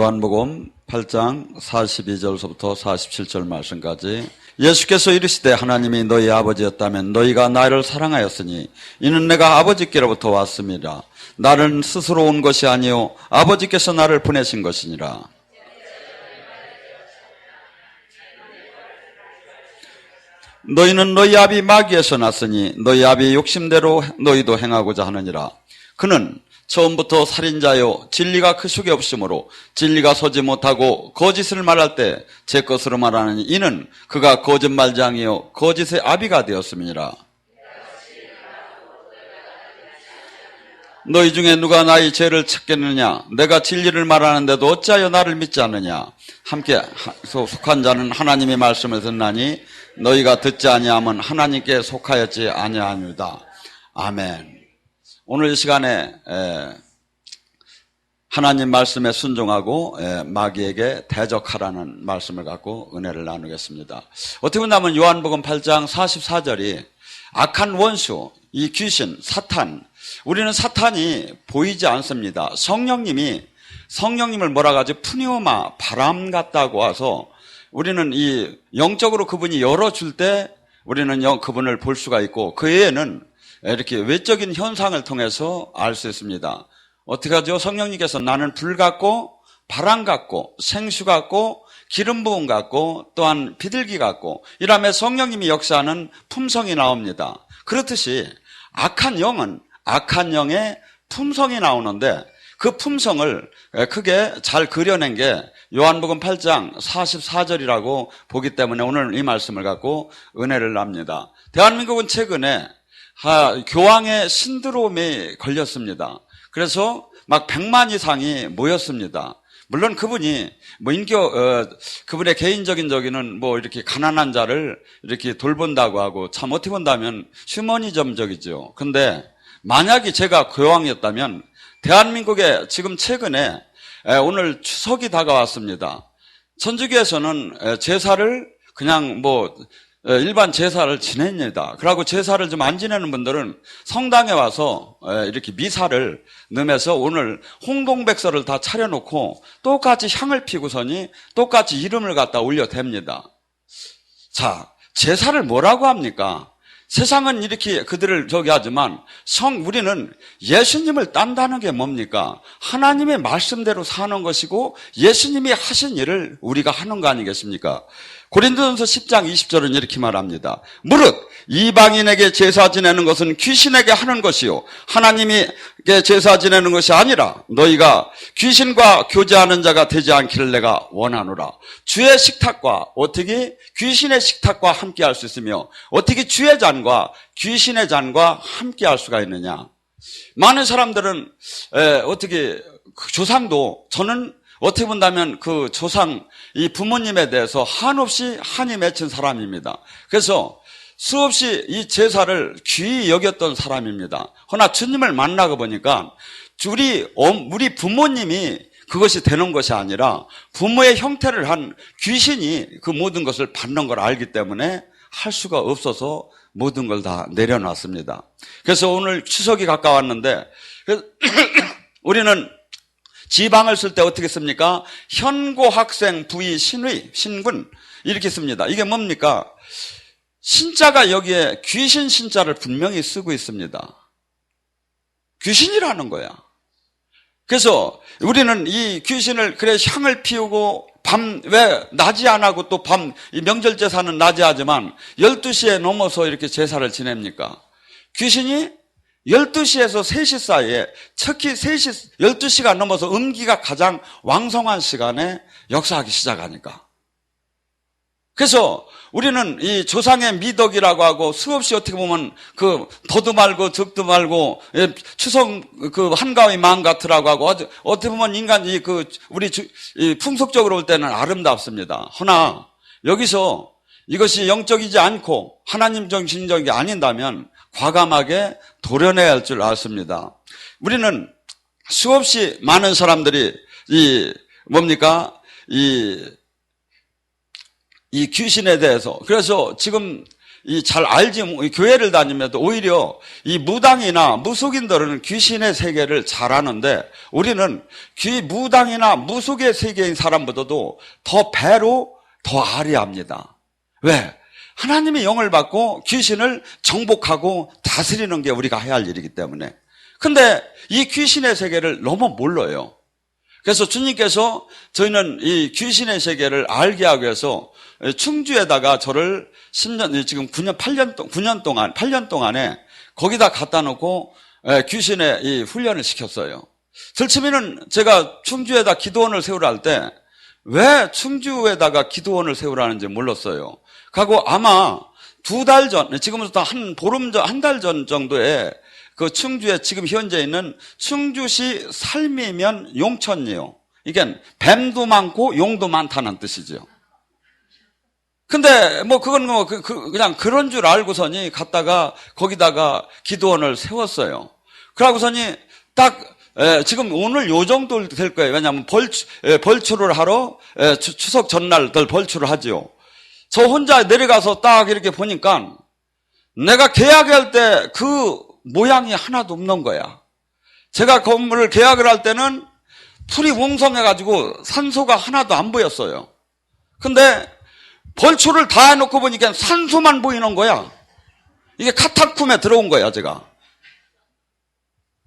요한복음 8장 42절서부터 47절 말씀까지 예수께서 이르시되 하나님이 너희 아버지였다면 너희가 나를 사랑하였으니 이는 내가 아버지께로부터 왔습니다. 나는 스스로 온 것이 아니요 아버지께서 나를 보내신 것이니라. 너희는 너희 아비 마귀에서 났으니 너희 아비의 욕심대로 너희도 행하고자 하느니라. 그는 처음부터 살인자요 진리가 그 속에 없으므로 진리가 서지 못하고 거짓을 말할 때 제 것으로 말하느니 이는 그가 거짓말장이요 거짓의 아비가 되었음이니라. 너희 중에 누가 나의 죄를 찾겠느냐? 내가 진리를 말하는데도 어찌하여 나를 믿지 않느냐? 함께 속한 자는 하나님의 말씀을 듣나니 너희가 듣지 아니하면 하나님께 속하였지 아니하니이다. 아멘. 오늘 이 시간에 하나님 말씀에 순종하고 마귀에게 대적하라는 말씀을 갖고 은혜를 나누겠습니다. 어떻게 보면 요한복음 8장 44절이 악한 원수, 이 귀신, 사탄, 우리는 사탄이 보이지 않습니다. 성령님을 뭐라 하지? 푸니오마, 바람 같다고 와서 우리는 이 영적으로 그분이 열어줄 때 우리는 그분을 볼 수가 있고 그 외에는 이렇게 외적인 현상을 통해서 알 수 있습니다. 어떻게 하죠? 성령님께서 나는 불 같고 바람 같고 생수 같고 기름 부음 같고 또한 비둘기 같고 이라며 성령님이 역사하는 품성이 나옵니다. 그렇듯이 악한 영의 품성이 나오는데 그 품성을 크게 잘 그려낸 게 요한복음 8장 44절이라고 보기 때문에 오늘 이 말씀을 갖고 은혜를 납니다. 대한민국은 최근에 교황의 신드롬이 걸렸습니다. 그래서 막 100만 이상이 모였습니다. 물론 그분이 그분의 개인적인 저기는 이렇게 가난한 자를 이렇게 돌본다고 하고 참 어떻게 본다면 휴머니즘적이죠. 근데 만약에 제가 교황이었다면 대한민국에 지금 최근에 오늘 추석이 다가왔습니다. 천주교에서는 제사를 그냥 일반 제사를 지냅니다. 그러고 제사를 좀 안 지내는 분들은 성당에 와서 이렇게 미사를 넣으면서 오늘 홍동백서를 다 차려놓고 똑같이 향을 피고서니 똑같이 이름을 갖다 올려댑니다. 자, 제사를 뭐라고 합니까? 세상은 이렇게 그들을 하지만 우리는 예수님을 딴다는 게 뭡니까? 하나님의 말씀대로 사는 것이고 예수님이 하신 일을 우리가 하는 거 아니겠습니까? 고린도전서 10장 20절은 이렇게 말합니다. 무릇 이방인에게 제사 지내는 것은 귀신에게 하는 것이요 하나님에게 제사 지내는 것이 아니라 너희가 귀신과 교제하는 자가 되지 않기를 내가 원하노라. 주의 식탁과 어떻게 귀신의 식탁과 함께 할 수 있으며 어떻게 주의 잔과 귀신의 잔과 함께 할 수가 있느냐. 많은 사람들은 어떻게 조상도 저는 어떻게 본다면 그 조상, 이 부모님에 대해서 한없이 한이 맺힌 사람입니다. 그래서 수없이 이 제사를 귀히 여겼던 사람입니다. 그러나 주님을 만나고 보니까 우리 부모님이 그것이 되는 것이 아니라 부모의 형태를 한 귀신이 그 모든 것을 받는 걸 알기 때문에 할 수가 없어서 모든 걸 다 내려놨습니다. 그래서 오늘 추석이 가까웠는데 우리는 지방을 쓸 때 어떻게 씁니까? 현고학생 부의 신군 이렇게 씁니다. 이게 뭡니까? 신자가 여기에 귀신 신자를 분명히 쓰고 있습니다. 귀신이라는 거야. 그래서 우리는 이 귀신을 향을 피우고 왜 낮이 안 하고 또 이 명절 제사는 낮에 하지만 12시에 넘어서 이렇게 제사를 지냅니까? 귀신이 12시에서 3시 사이에 특히 12시가 넘어서 음기가 가장 왕성한 시간에 역사하기 시작하니까. 그래서 우리는 이 조상의 미덕이라고 하고 수없이 어떻게 보면 더도 말고 적도 말고 추석 한가위 마음 같으라고 하고 어떻게 보면 인간이 우리 풍속적으로 볼 때는 아름답습니다. 허나 여기서 이것이 영적이지 않고 하나님 정신적이 아닌다면 과감하게 도려내야 할 줄 알습니다. 우리는 수없이 많은 사람들이 이 귀신에 대해서 그래서 지금 잘 알지, 교회를 다니면도 오히려 이 무당이나 무속인들은 귀신의 세계를 잘 아는데 우리는 무당이나 무속의 세계인 사람보다도 더 배로 더 아리합니다. 왜? 하나님의 영을 받고 귀신을 정복하고 다스리는 게 우리가 해야 할 일이기 때문에. 근데 이 귀신의 세계를 너무 몰라요. 그래서 주님께서 저희는 이 귀신의 세계를 알게 하기 위해서 충주에다가 저를 10년, 지금 8년 동안에 거기다 갖다 놓고 귀신의 이 훈련을 시켰어요. 절치면은 제가 충주에다 기도원을 세우라 할 때 왜 충주에다가 기도원을 세우라는지 몰랐어요. 그리고 아마 2달 전, 지금부터 한 달 전 정도에 그 충주에 지금 현재 있는 충주시 살미면 용천이요. 이게 뱀도 많고 용도 많다는 뜻이죠. 근데 그건 그냥 그런 줄 알고서니 갔다가 거기다가 기도원을 세웠어요. 그러고서니 딱 지금 오늘 요 정도 될 거예요. 왜냐하면 벌초를 하러 추석 전날들 벌초를 하죠. 저 혼자 내려가서 딱 이렇게 보니까 내가 계약할 때 그 모양이 하나도 없는 거야. 제가 건물을 계약을 할 때는 풀이 웅성해가지고 산소가 하나도 안 보였어요. 근데 벌초를 다 해놓고 보니까 산소만 보이는 거야. 이게 카타쿰에 들어온 거야, 제가.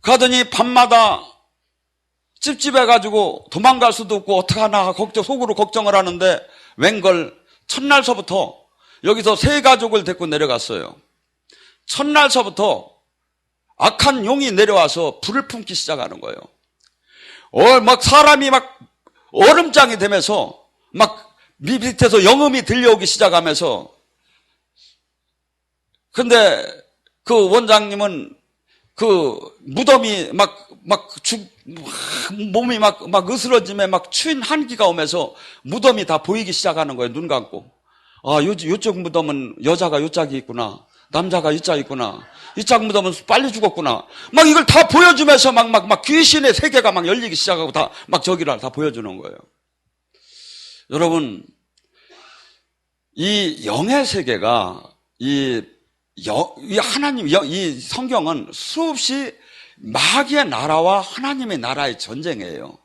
가더니 밤마다 찝찝해가지고 도망갈 수도 없고 어떡하나 속으로 걱정을 하는데 웬걸 첫날서부터 여기서 3가족을 데리고 내려갔어요. 첫날서부터 악한 용이 내려와서 불을 품기 시작하는 거예요. 막 사람이 막 얼음장이 되면서 막 밑에서 영음이 들려오기 시작하면서 근데 그 원장님은 그 무덤이 몸이 막 으스러짐에 막 추인 한기가 오면서 무덤이 다 보이기 시작하는 거예요. 눈 감고. 요쪽 무덤은 여자가 요짝이 있구나. 남자가 이짝 있구나. 이짝 무덤은 빨리 죽었구나. 막 이걸 다 보여주면서 막 귀신의 세계가 막 열리기 시작하고 저기를 다 보여주는 거예요. 여러분, 이 영의 세계가 이 하나님, 이 성경은 수없이 마귀의 나라와 하나님의 나라의 전쟁이에요.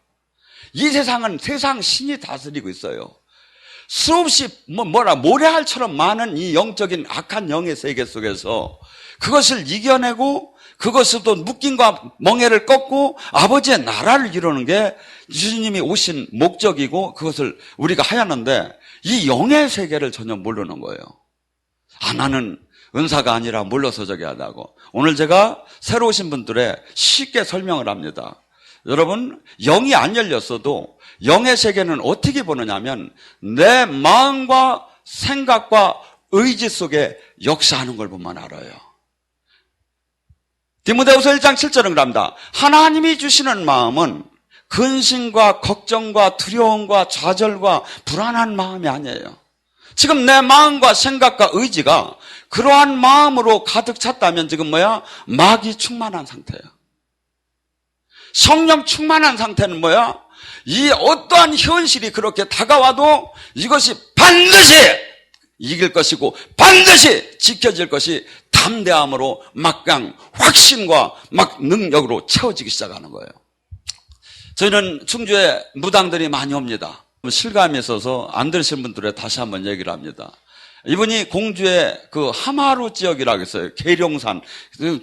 이 세상은 세상 신이 다스리고 있어요. 수없이 모래알처럼 많은 이 영적인 악한 영의 세계 속에서 그것을 이겨내고 그것을 또 묶임과 멍에를 꺾고 아버지의 나라를 이루는 게 주님이 오신 목적이고 그것을 우리가 하였는데 이 영의 세계를 전혀 모르는 거예요. 나는 은사가 아니라 몰라서 저기 하다고. 오늘 제가 새로 오신 분들의 쉽게 설명을 합니다. 여러분, 영이 안 열렸어도 영의 세계는 어떻게 보느냐면 내 마음과 생각과 의지 속에 역사하는 걸 보면 알아요. 디모데후서 1장 7절은 그럽니다. 하나님이 주시는 마음은 근심과 걱정과 두려움과 좌절과 불안한 마음이 아니에요. 지금 내 마음과 생각과 의지가 그러한 마음으로 가득 찼다면 지금 마귀 충만한 상태예요. 성령 충만한 상태는 이 어떠한 현실이 그렇게 다가와도 이것이 반드시 이길 것이고 반드시 지켜질 것이 담대함으로 그냥 확신과 능력으로 채워지기 시작하는 거예요. 저희는 충주에 무당들이 많이 옵니다. 실감이 있어서 안 들으신 분들에 다시 한번 얘기를 합니다. 이분이 공주의 그 하마루 지역이라고 했어요. 계룡산.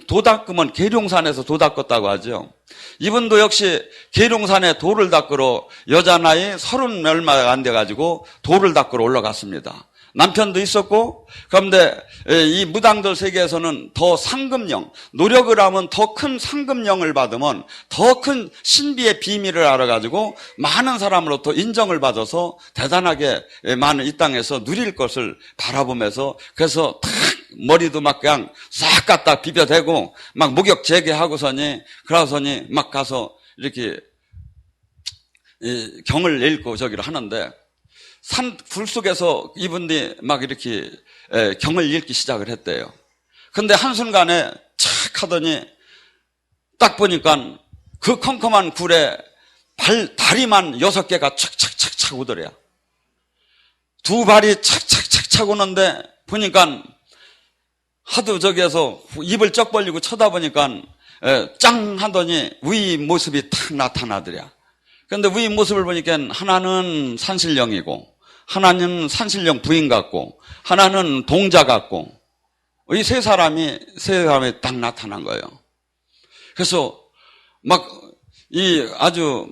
도닦으면 계룡산에서 도 닦았다고 하죠. 이분도 역시 계룡산에 돌을 닦으러 여자 나이 30 얼마 안 돼가지고 돌을 닦으러 올라갔습니다. 남편도 있었고, 그런데 이 무당들 세계에서는 더 상급령, 노력을 하면 더 큰 상급령을 받으면 더 큰 신비의 비밀을 알아가지고 많은 사람으로부터 인정을 받아서 대단하게 많은 이 땅에서 누릴 것을 바라보면서 그래서 탁 머리도 그냥 싹 갖다 비벼대고 목욕 재개하고서니 그러고서니 가서 이렇게 경을 읽고 저기를 하는데 굴 속에서 이분들이 이렇게 경을 읽기 시작을 했대요. 근데 한순간에 착 하더니 딱 보니까 그 컴컴한 굴에 다리만 6개가 착착착착 오더래요. 2 발이 착착착착 오는데 보니까 하도 저기에서 입을 쩍 벌리고 쳐다보니까 짱 하더니 위 모습이 탁 나타나더랴. 그런데 위 모습을 보니까 하나는 산신령이고 하나는 산신령 부인 같고 하나는 동자 같고 이 세 사람이 딱 나타난 거예요. 그래서 막 이 아주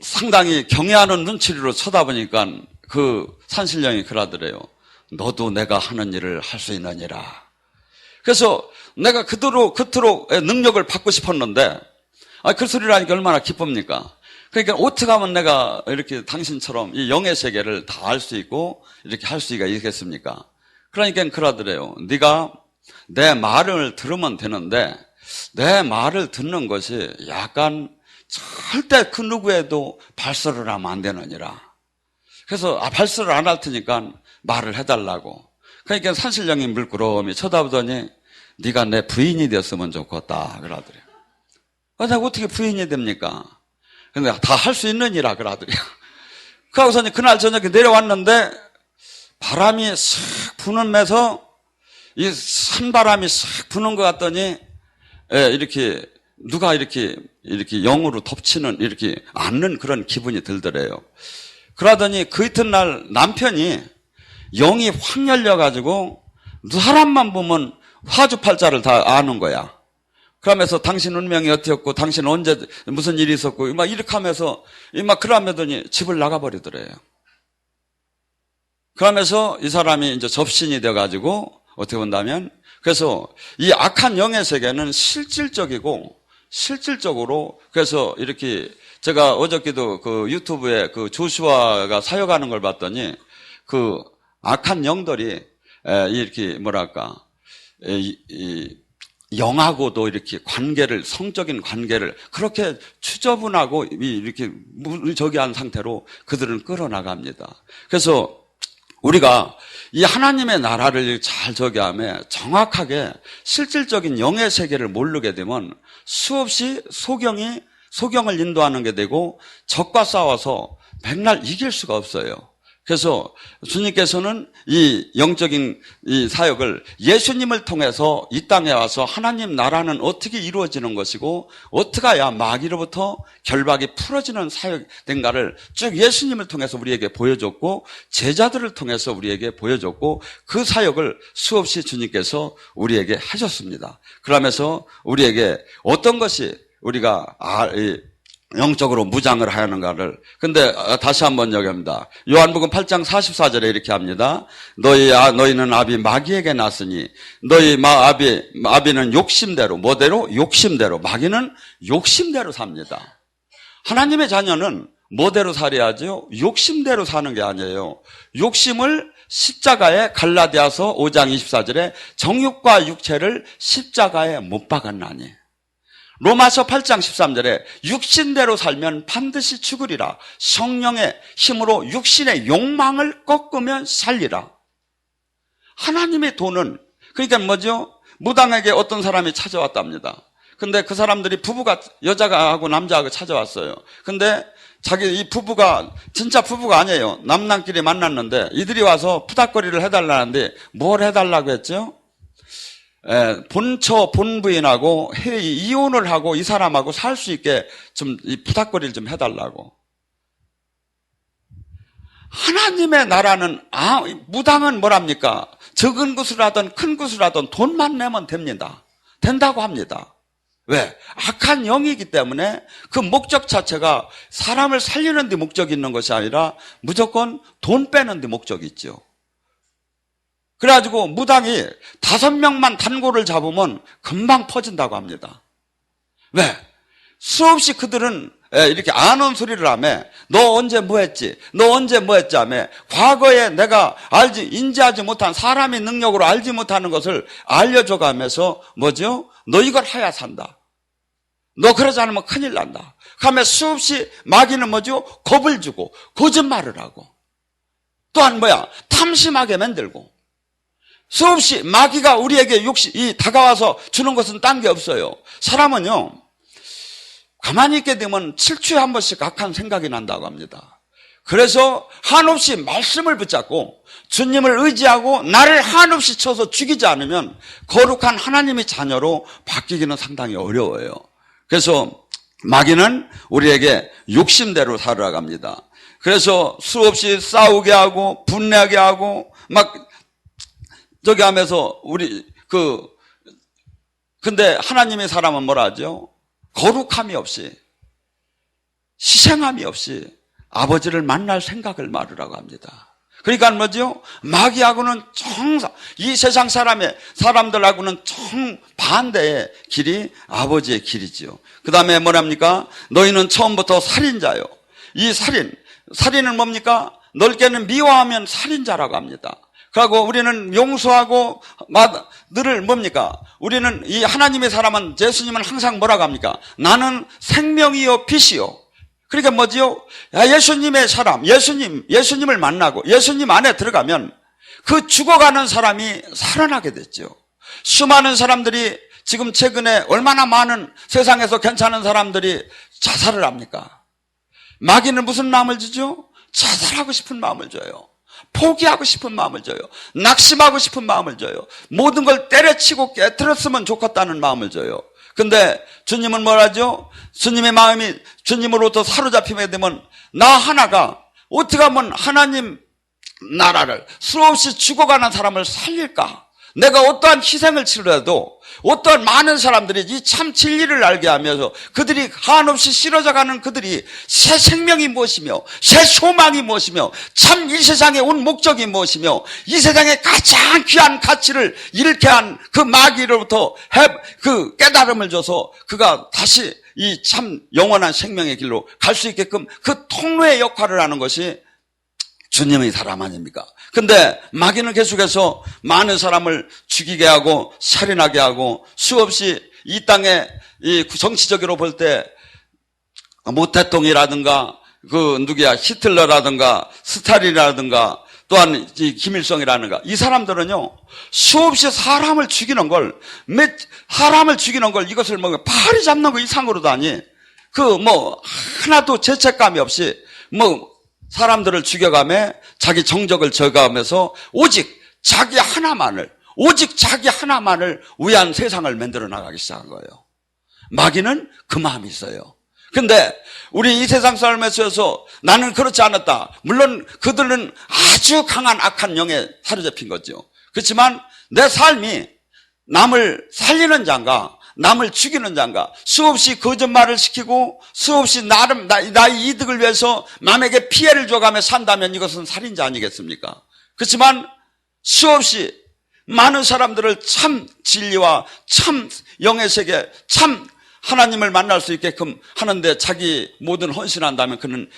상당히 경외하는 눈치로 쳐다보니까 그 산신령이 그러더래요. 너도 내가 하는 일을 할 수 있느니라. 그래서 내가 그토록 능력을 받고 싶었는데 그 소리를 하니까 얼마나 기쁩니까? 그러니까 어떻게 하면 내가 이렇게 당신처럼 이 영의 세계를 다 알 수 있고 이렇게 할 수가 있겠습니까? 그러니까 그러더래요. 네가 내 말을 들으면 되는데 내 말을 듣는 것이 약간 절대 그 누구에도 발설을 하면 안 되느니라. 그래서 발설을 안 할 테니까 말을 해달라고. 그러니까 산신령이 물끄러미 쳐다보더니 네가 내 부인이 되었으면 좋겠다 그러더래요. 내가 어떻게 부인이 됩니까? 근데 다 할 수 있느니라 그러더래요. 그러고서는 그날 저녁에 내려왔는데 바람이 싹 부는면서 이 산바람이 싹 부는 것 같더니 이렇게 누가 이렇게 영으로 덮치는 이렇게 앉는 그런 기분이 들더래요. 그러더니 그 이튿날 남편이 영이 확 열려가지고 사람만 보면 화주팔자를 다 아는 거야. 그러면서 당신 운명이 어떻고 당신 언제 무슨 일이 있었고 막 이렇게 하면서 막 그러면더니 집을 나가버리더래요. 그러면서 이 사람이 이제 접신이 돼가지고 어떻게 본다면 그래서 이 악한 영의 세계는 실질적으로 그래서 이렇게 제가 어저께도 그 유튜브에 그 조슈아가 사역하는 걸 봤더니 그 악한 영들이 이렇게 뭐랄까 영하고도 이렇게 성적인 관계를 그렇게 추저분하고 이렇게 저기한 상태로 그들은 끌어나갑니다. 그래서 우리가 이 하나님의 나라를 잘 저기하며 정확하게 실질적인 영의 세계를 모르게 되면 수없이 소경을 인도하는 게 되고 적과 싸워서 백날 이길 수가 없어요. 그래서 주님께서는 이 영적인 이 사역을 예수님을 통해서 이 땅에 와서 하나님 나라는 어떻게 이루어지는 것이고 어떻게 해야 마귀로부터 결박이 풀어지는 사역된가를 쭉 예수님을 통해서 우리에게 보여줬고 제자들을 통해서 우리에게 보여줬고 그 사역을 수없이 주님께서 우리에게 하셨습니다. 그러면서 우리에게 어떤 것이 우리가 영적으로 무장을 하는가를. 근데 다시 한번 얘기합니다. 요한복음 8장 44절에 이렇게 합니다. 너희는 아비 마귀에게 났으니 너희 아비는 욕심대로 뭐대로? 욕심대로. 마귀는 욕심대로 삽니다. 하나님의 자녀는 뭐대로 살아야죠? 욕심대로 사는 게 아니에요. 욕심을 십자가에 갈라디아서 5장 24절에 정욕과 육체를 십자가에 못 박았나니. 로마서 8장 13절에 육신대로 살면 반드시 죽으리라. 성령의 힘으로 육신의 욕망을 꺾으면 살리라. 하나님의 돈은 그러니까 뭐죠? 무당에게 어떤 사람이 찾아왔답니다. 근데 그 사람들이 여자가 하고 남자하고 찾아왔어요. 근데 이 부부가 진짜 부부가 아니에요. 남남끼리 만났는데 이들이 와서 푸닥거리를 해달라는데 뭘 해달라고 했죠? 본부인하고 이혼을 하고 이 사람하고 살 수 있게 좀 이 부닥거리를 좀 해달라고. 하나님의 나라는 무당은 뭐랍니까? 적은 것을 하든 큰 것을 하든 돈만 내면 됩니다. 된다고 합니다. 왜? 악한 영이기 때문에 그 목적 자체가 사람을 살리는 데 목적이 있는 것이 아니라 무조건 돈 빼는 데 목적이 있죠. 그래가지고 무당이 5명만 단골을 잡으면 금방 퍼진다고 합니다. 왜? 수없이 그들은 이렇게 안 온 소리를 하며 너 언제 뭐 했지? 너 언제 뭐 했지? 하며 과거에 내가 인지하지 못한 사람의 능력으로 알지 못하는 것을 알려줘가면서 뭐죠? 너 이걸 해야 산다. 너 그러지 않으면 큰일 난다. 하며 수없이 마귀는 뭐죠? 겁을 주고 거짓말을 하고 또한 탐심하게 만들고 수없이 마귀가 우리에게 다가와서 주는 것은 딴 게 없어요. 사람은요, 가만히 있게 되면 7주에 한 번씩 악한 생각이 난다고 합니다. 그래서 한없이 말씀을 붙잡고 주님을 의지하고 나를 한없이 쳐서 죽이지 않으면 거룩한 하나님의 자녀로 바뀌기는 상당히 어려워요. 그래서 마귀는 우리에게 욕심대로 살아갑니다. 그래서 수없이 싸우게 하고 분내하게 하고 막 저기 하면서 근데 하나님의 사람은 뭐라 하죠? 거룩함이 없이 희생함이 없이 아버지를 만날 생각을 말으라고 합니다. 그러니까 뭐죠? 마귀하고는 이 세상 사람들하고는 정반대의 길이 아버지의 길이지요. 그 다음에 뭐랍니까? 너희는 처음부터 살인자요. 이 살인은 뭡니까? 넓게는 미워하면 살인자라고 합니다. 그리고 우리는 용서하고 늘 뭡니까? 우리는 이 하나님의 사람은 예수님은 항상 뭐라고 합니까? 나는 생명이요 빛이요. 그러니까 뭐지요? 예수님의 사람, 예수님을 만나고 예수님 안에 들어가면 그 죽어가는 사람이 살아나게 됐죠. 수많은 사람들이 지금 최근에 얼마나 많은 세상에서 괜찮은 사람들이 자살을 합니까? 마귀는 무슨 마음을 주죠? 자살하고 싶은 마음을 줘요. 포기하고 싶은 마음을 줘요. 낙심하고 싶은 마음을 줘요. 모든 걸 때려치고 깨트렸으면 좋겠다는 마음을 줘요. 근데 주님은 뭐라죠? 주님의 마음이 주님으로부터 사로잡히게 되면 나 하나가 어떻게 하면 하나님 나라를 수없이 죽어가는 사람을 살릴까? 내가 어떠한 희생을 치르더라도 어떠한 많은 사람들이 이 참 진리를 알게 하면서 그들이 한없이 싫어져가는 그들이 새 생명이 무엇이며 새 소망이 무엇이며 참 이 세상에 온 목적이 무엇이며 이 세상에 가장 귀한 가치를 잃게 한 그 마귀로부터 그 깨달음을 줘서 그가 다시 이 참 영원한 생명의 길로 갈 수 있게끔 그 통로의 역할을 하는 것이 주님의 사람 아닙니까? 근데 마귀는 계속해서 많은 사람을 죽이게 하고 살인하게 하고 수없이 이 땅에 이 정치적으로 볼 때 모태똥이라든가 히틀러라든가 스탈린이라든가 또한 이 김일성이라든가 이 사람들은요 수없이 사람을 죽이는 걸 이것을 파리 잡는 거 이상으로도 아니 하나도 죄책감이 없이 사람들을 죽여가며 자기 정적을 저가하면서 오직 자기 하나만을 위한 세상을 만들어 나가기 시작한 거예요. 마귀는 그 마음이 있어요. 근데 우리 이 세상 삶에서 나는 그렇지 않았다. 물론 그들은 아주 강한 악한 영에 사로잡힌 거죠. 그렇지만 내 삶이 남을 살리는 자인가 남을 죽이는 자인가 수없이 거짓말을 시키고 수없이 나의 이득을 위해서 남에게 피해를 줘가며 산다면 이것은 살인자 아니겠습니까? 그렇지만 수없이 많은 사람들을 참 진리와 참 영의 세계 참 하나님을 만날 수 있게끔 하는데 자기 모든 헌신한다면 그는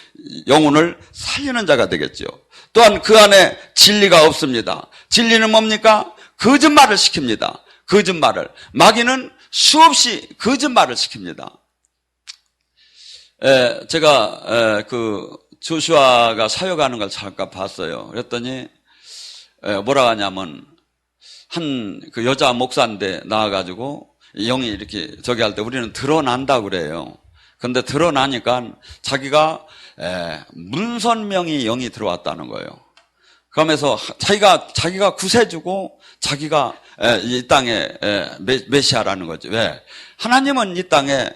영혼을 살리는 자가 되겠죠. 또한 그 안에 진리가 없습니다. 진리는 뭡니까? 거짓말을 시킵니다. 마귀는 수없이 거짓말을 시킵니다. 제가 조슈아가 사역하는 걸 잠깐 봤어요. 그랬더니 뭐라고 하냐면 그 여자 목사인데 나와가지고 영이 이렇게 저기 할 때 우리는 드러난다고 그래요. 근데 드러나니까 자기가 문선명이 영이 들어왔다는 거예요. 그러면서 자기가 구세주고 자기가 이 땅에 메시아라는 거죠. 왜? 하나님은 이 땅에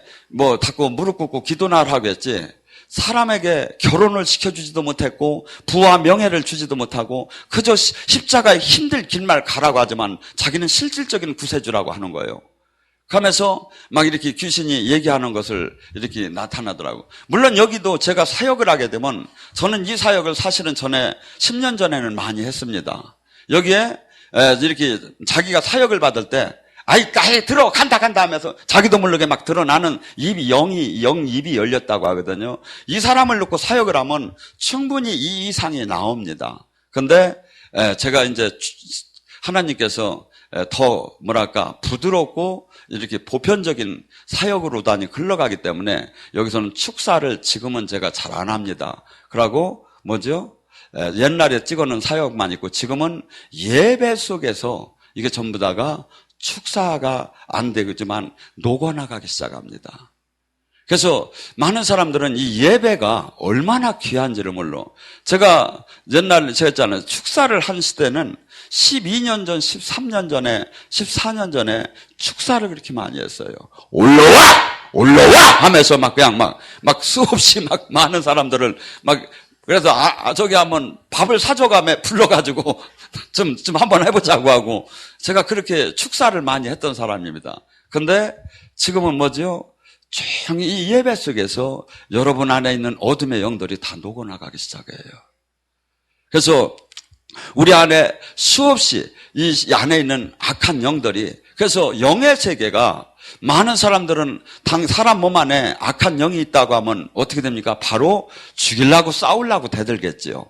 자꾸 무릎 꿇고 기도나 하라고 했지 사람에게 결혼을 시켜주지도 못했고 부와 명예를 주지도 못하고 그저 십자가의 힘들 길만 가라고 하지만 자기는 실질적인 구세주라고 하는 거예요. 그러면서 막 이렇게 귀신이 얘기하는 것을 이렇게 나타나더라고. 물론 여기도 제가 사역을 하게 되면 저는 이 사역을 사실은 10년 전에는 많이 했습니다. 여기에 이렇게 자기가 사역을 받을 때 아이 간다 하면서 자기도 모르게 막 드러나는 영 입이 열렸다고 하거든요. 이 사람을 놓고 사역을 하면 충분히 이 이상이 나옵니다. 근데 제가 이제 하나님께서 더 부드럽고 이렇게 보편적인 사역으로 흘러가기 때문에 여기서는 축사를 지금은 제가 잘 안 합니다. 그러고 옛날에 찍어놓은 사역만 있고 지금은 예배 속에서 이게 전부 다가 축사가 안 되지만 녹아나가기 시작합니다. 그래서 많은 사람들은 이 예배가 얼마나 귀한지를 몰라. 제가 옛날에 제가 했잖아요. 축사를 한 시대는 12년 전, 13년 전에, 14년 전에 축사를 그렇게 많이 했어요. 올라와! 올라와! 하면서 그냥 수없이 많은 사람들을 그래서 저기 한번 밥을 사줘가며 불러가지고 좀 한번 해보자고 하고 제가 그렇게 축사를 많이 했던 사람입니다. 근데 지금은 뭐죠? 조용히 이 예배 속에서 여러분 안에 있는 어둠의 영들이 다 녹아나가기 시작해요. 그래서 우리 안에 수없이 이 안에 있는 악한 영들이, 그래서 영의 세계가, 많은 사람들은 사람 몸 안에 악한 영이 있다고 하면 어떻게 됩니까? 바로 죽이려고 싸우려고 대들겠지요.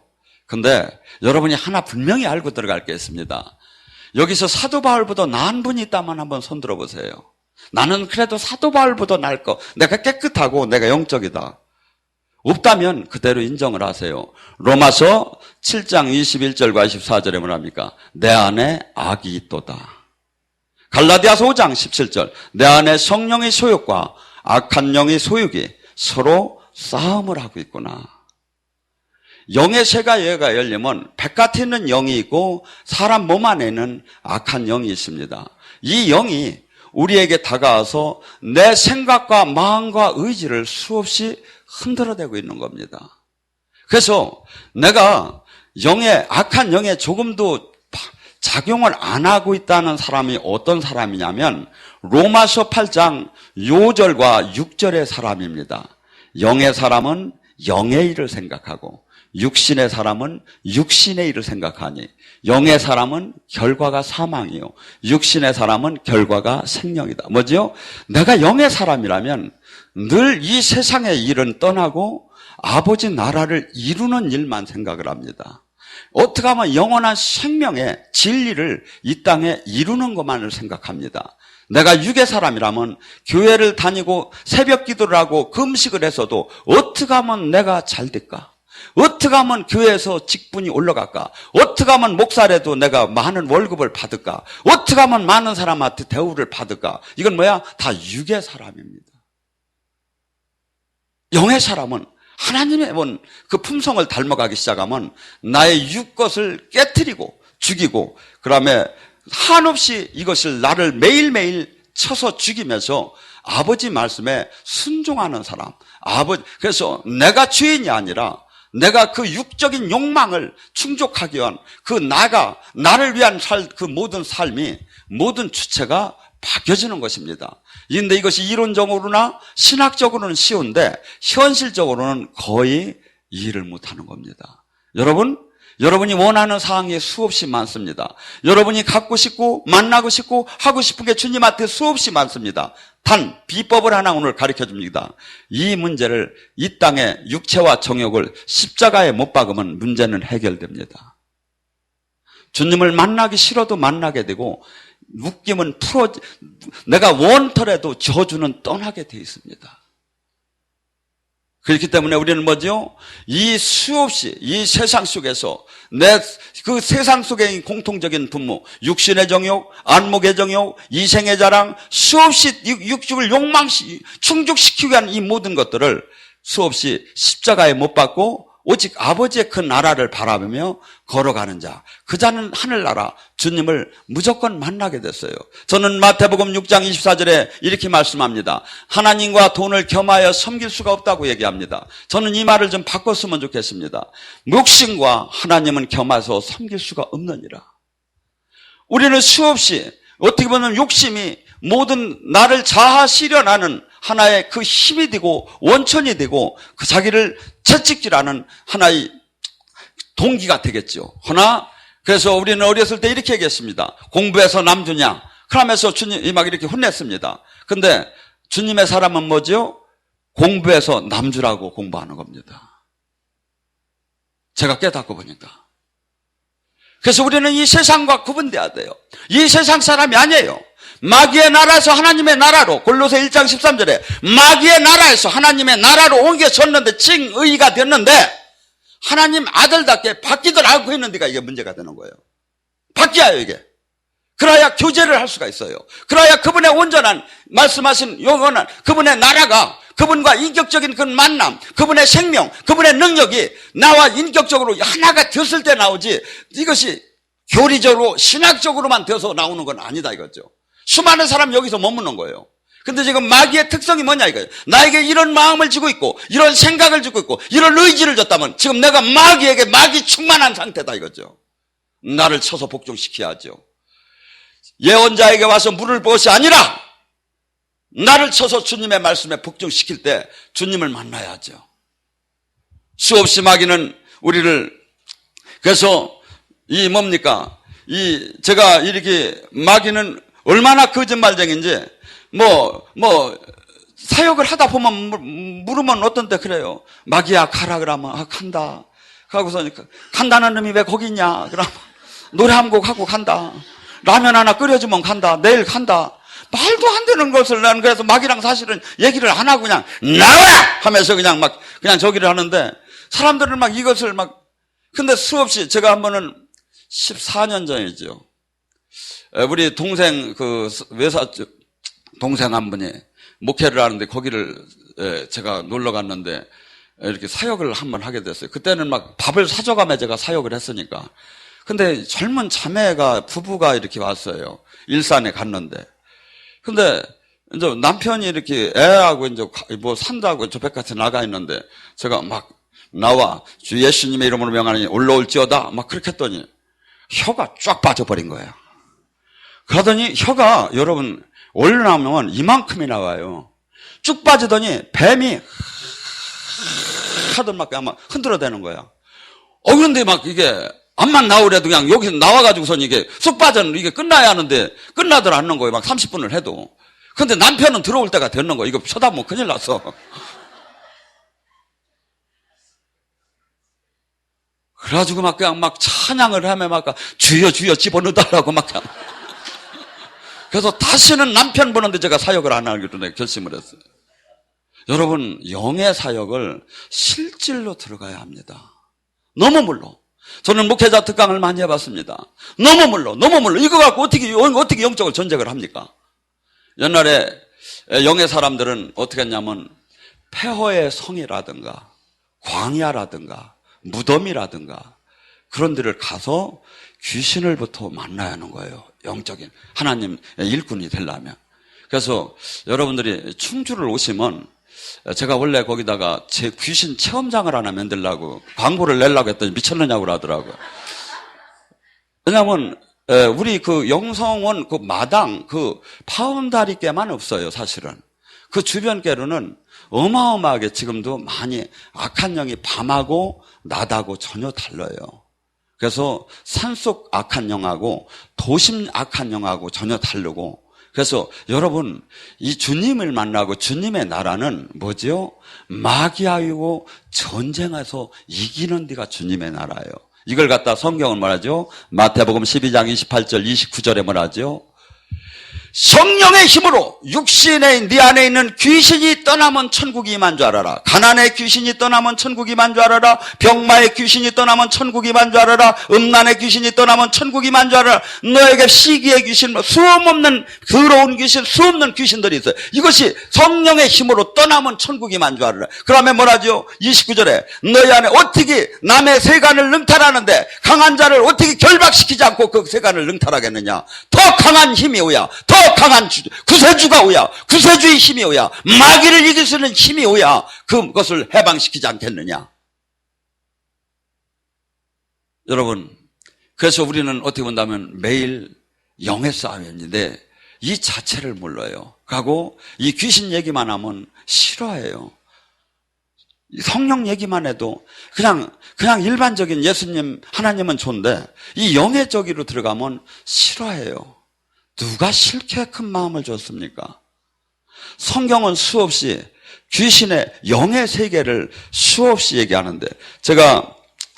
근데 여러분이 하나 분명히 알고 들어갈 게 있습니다. 여기서 사도 바울보다 나은 분이 있다면 한번 손 들어보세요. 나는 그래도 사도 바울보다 나을 거, 내가 깨끗하고 내가 영적이다. 없다면 그대로 인정을 하세요. 로마서 7장 21절과 24절에 뭐랍니까? 내 안에 악이 있도다. 갈라디아서 5장 17절, 내 안에 성령의 소욕과 악한 영의 소욕이 서로 싸움을 하고 있구나. 영의 세가 얘가 열리면 바깥에 있는 영이 있고 사람 몸 안에는 악한 영이 있습니다. 이 영이 우리에게 다가와서 내 생각과 마음과 의지를 수없이 흔들어대고 있는 겁니다. 그래서 내가 악한 영에 조금도 작용을 안 하고 있다는 사람이 어떤 사람이냐면 로마서 8장 5절과 6절의 사람입니다. 영의 사람은 영의 일을 생각하고 육신의 사람은 육신의 일을 생각하니 영의 사람은 결과가 사망이요 육신의 사람은 결과가 생명이다. 뭐지요? 내가 영의 사람이라면 늘 이 세상의 일은 떠나고 아버지 나라를 이루는 일만 생각을 합니다. 어떻게 하면 영원한 생명의 진리를 이 땅에 이루는 것만을 생각합니다. 내가 육의 사람이라면 교회를 다니고 새벽 기도를 하고 금식을 해서도 어떻게 하면 내가 잘 될까? 어떻게 하면 교회에서 직분이 올라갈까? 어떻게 하면 목사라도 내가 많은 월급을 받을까? 어떻게 하면 많은 사람한테 대우를 받을까? 이건 뭐야? 다 육의 사람입니다. 영의 사람은 하나님의 그 품성을 닮아가기 시작하면 나의 육것을 깨트리고 죽이고 그다음에 한없이 이것을 나를 매일매일 쳐서 죽이면서 아버지 말씀에 순종하는 사람. 그래서 내가 죄인이 아니라 내가 그 육적인 욕망을 충족하기 위한 나를 위한 그 모든 삶이, 모든 주체가 바뀌어지는 것입니다. 그런데 이것이 이론적으로나 신학적으로는 쉬운데 현실적으로는 거의 이해를 못하는 겁니다. 여러분이 원하는 사항이 수없이 많습니다. 여러분이 갖고 싶고 만나고 싶고 하고 싶은 게 주님한테 수없이 많습니다. 단 비법을 하나 오늘 가르쳐 줍니다. 이 문제를, 이 땅의 육체와 정욕을 십자가에 못 박으면 문제는 해결됩니다. 주님을 만나기 싫어도 만나게 되고 묶임은 내가 원터라도 저주는 떠나게 돼 있습니다. 그렇기 때문에 우리는 뭐죠? 이 수없이 이 세상 속에서 그 세상 속의 공통적인 분무, 육신의 정욕, 안목의 정욕, 이생의 자랑, 수없이 육축을 충족시키기 위한 이 모든 것들을 수없이 십자가에 못 박고 오직 아버지의 그 나라를 바라보며 걸어가는 자, 그 자는 하늘나라 주님을 무조건 만나게 됐어요. 저는 마태복음 6장 24절에 이렇게 말씀합니다. 하나님과 돈을 겸하여 섬길 수가 없다고 얘기합니다. 저는 이 말을 좀 바꿨으면 좋겠습니다. 욕심과 하나님은 겸해서 섬길 수가 없느니라. 우리는 수없이 어떻게 보면 욕심이 모든 나를 자아 실현하는 하나의 그 힘이 되고 원천이 되고 그 자기를 채찍질하는 하나의 동기가 되겠죠. 허나 그래서 우리는 어렸을 때 이렇게 얘기했습니다. 공부해서 남주냐? 그러면서 주님이 막 이렇게 혼냈습니다. 근데 주님의 사람은 뭐죠? 공부해서 남주라고 공부하는 겁니다. 제가 깨닫고 보니까. 그래서 우리는 이 세상과 구분돼야 돼요. 이 세상 사람이 아니에요. 마귀의 나라에서 하나님의 나라로, 골로새 1장 13절에 마귀의 나라에서 하나님의 나라로 옮겨졌는데 칭의가 됐는데 하나님 아들답게 바뀌들 않고 있는 데가 이게 문제가 되는 거예요. 바뀌어요 이게. 그래야 교제를 할 수가 있어요. 그래야 그분의 온전한 말씀하신 영원한 그분의 나라가 그분과 인격적인 그 만남, 그분의 생명, 그분의 능력이 나와 인격적으로 하나가 됐을 때 나오지 이것이 교리적으로 신학적으로만 돼서 나오는 건 아니다 이거죠. 수많은 사람 여기서 머무는 거예요. 근데 지금 마귀의 특성이 뭐냐 이거예요. 나에게 이런 마음을 주고 있고 이런 생각을 주고 있고 이런 의지를 줬다면 지금 내가 마귀에게 마귀 충만한 상태다 이거죠. 나를 쳐서 복종시켜야죠. 예언자에게 와서 물을 부었이 아니라 나를 쳐서 주님의 말씀에 복종시킬 때 주님을 만나야죠. 수없이 마귀는 우리를 그래서 이 뭡니까? 제가 이렇게 마귀는 얼마나 거짓말쟁인지 사역을 하다 보면 물으면 어떤 때 그래요. 마귀야 가라 그러면 간다. 가고서 간다는 놈이 왜 거기 있냐? 그러면 노래 한 곡 하고 간다. 라면 하나 끓여주면 간다. 내일 간다. 말도 안 되는 것을 나는 그래서 마귀랑 사실은 얘기를 안 하고 그냥 나와! 하면서 그냥 저기를 하는데 사람들은 이것을 근데 수없이 제가 한 번은 14년 전이죠. 우리 동생 동생 한 분이 목회를 하는데 거기를 제가 놀러 갔는데 이렇게 사역을 한번 하게 됐어요. 그때는 밥을 사줘가며 제가 사역을 했으니까. 근데 젊은 부부가 이렇게 왔어요. 일산에 갔는데. 근데 이제 남편이 이렇게 애하고 이제 산다고 저 백화점 나가 있는데 제가 나와 주 예수님의 이름으로 명하니 올라올지어다 그렇게 했더니 혀가 쫙 빠져버린 거예요. 그러더니 혀가 여러분 올라오면 이만큼이 나와요. 쭉 빠지더니 뱀이 하던 아마 흔들어대는 거야. 그런데 이게 암만 나오래도 그냥 여기서 나와가지고선 이게 쑥 빠져는 이게 끝나야 하는데 끝나들 않는 거예요. 30분을 해도. 근데 남편은 들어올 때가 됐는 거예요. 이거 쳐다보면 큰일 났어. 그래가지고 그냥 찬양을 하며 주여 주여 집어넣어달라고 그래서 다시는 남편 보는데 제가 사역을 안 하기로 결심을 했어요. 여러분 영의 사역을 실질로 들어가야 합니다. 너무 물러. 저는 목회자 특강을 많이 해봤습니다. 너무 물러. 이거 갖고 어떻게 영적으로 전쟁을 합니까? 옛날에 영의 사람들은 어떻게 했냐면 폐허의 성이라든가 광야라든가 무덤이라든가 그런 데를 가서 귀신을부터 만나야 하는 거예요. 영적인 하나님 일꾼이 되려면. 그래서 여러분들이 충주를 오시면 제가 원래 거기다가 제 귀신 체험장을 하나 만들려고 광고를 내려고 했더니 미쳤느냐고 그러더라고요. 왜냐하면 우리 영성원 마당 파운다리께만 없어요. 사실은 그 주변 께로는 어마어마하게 지금도 많이 악한 영이 밤하고 낮하고 전혀 달라요. 그래서 산속 악한 영하고 도심 악한 영하고 전혀 다르고, 그래서 여러분 이 주님을 만나고 주님의 나라는 뭐죠? 마귀하고 전쟁해서 이기는 데가 주님의 나라예요. 이걸 갖다 성경은 말하죠. 마태복음 12장 28절 29절에 말하죠. 성령의 힘으로 육신의 네 안에 있는 귀신이 떠나면 천국이 임한 줄 알아라. 가난의 귀신이 떠나면 천국이 임한 줄 알아라. 병마의 귀신이 떠나면 천국이 임한 줄 알아라. 음란의 귀신이 떠나면 천국이 임한 줄 알아라. 너에게 시기의 귀신, 수없는 더러운 귀신, 수없는 귀신들이 있어요. 이것이 성령의 힘으로 떠나면 천국이 임한 줄 알아라. 그러면 뭐라죠? 29절에 너희 안에 어떻게 남의 세간을 능탈하는데 강한 자를 어떻게 결박시키지 않고 그 세간을 능탈하겠느냐. 더 강한 힘이 오야. 더 강한 구세주가 오야. 구세주의 힘이 오야. 마귀를 이길 수 있는 힘이 오야. 그것을 해방시키지 않겠느냐. 여러분, 그래서 우리는 어떻게 본다면 매일 영의 싸움인데 이 자체를 몰라요. 하고 이 귀신 얘기만 하면 싫어해요. 성령 얘기만 해도 그냥 일반적인 예수님 하나님은 좋은데 이 영의 저기로 들어가면 싫어해요. 누가 싫게 큰 마음을 줬습니까? 성경은 수없이 귀신의 영의 세계를 수없이 얘기하는데 제가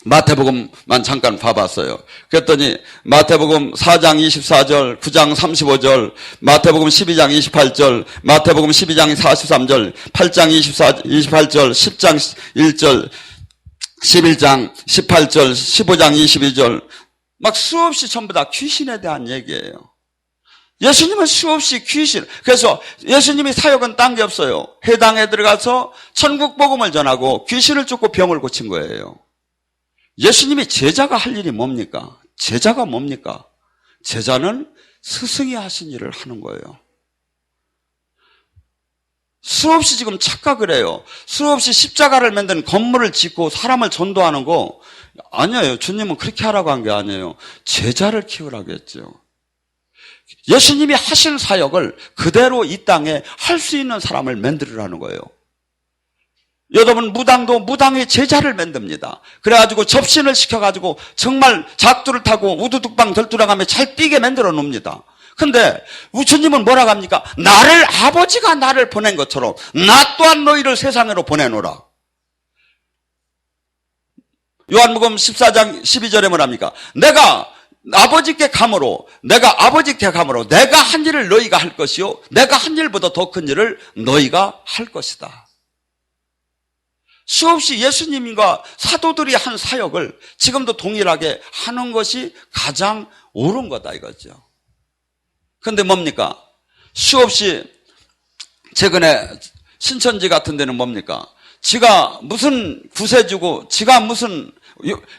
마태복음만 잠깐 봐봤어요. 그랬더니 마태복음 4장 24절, 9장 35절, 마태복음 12장 28절, 마태복음 12장 43절, 8장 28절, 10장 1절, 11장 18절, 15장 22절 막 수없이 전부 다 귀신에 대한 얘기예요. 예수님은 수없이 귀신, 그래서 예수님이 사역은 딴 게 없어요. 회당에 들어가서 천국 복음을 전하고 귀신을 쫓고 병을 고친 거예요. 예수님이 제자가 할 일이 뭡니까? 제자가 뭡니까? 제자는 스승이 하신 일을 하는 거예요. 수없이 지금 착각을 해요. 수없이 십자가를 만든 건물을 짓고 사람을 전도하는 거 아니에요. 주님은 그렇게 하라고 한 게 아니에요. 제자를 키우라고 했죠. 예수님이 하신 사역을 그대로 이 땅에 할 수 있는 사람을 만들으라는 거예요. 여러분, 무당도 무당의 제자를 만듭니다. 그래가지고 접신을 시켜가지고 정말 작두를 타고 우두둑방 덜뚜락하며 잘 뛰게 만들어 놓습니다. 근데 우주님은 뭐라고 합니까? 아버지가 나를 보낸 것처럼 나 또한 너희를 세상으로 보내노라. 요한복음 14장 12절에 뭐랍니까? 내가 아버지께 감으로 내가 한 일을 너희가 할 것이요 내가 한 일보다 더 큰 일을 너희가 할 것이다. 수없이 예수님과 사도들이 한 사역을 지금도 동일하게 하는 것이 가장 옳은 거다 이거죠. 그런데 뭡니까? 수없이 최근에 신천지 같은 데는 뭡니까? 지가 무슨 구세주고 지가 무슨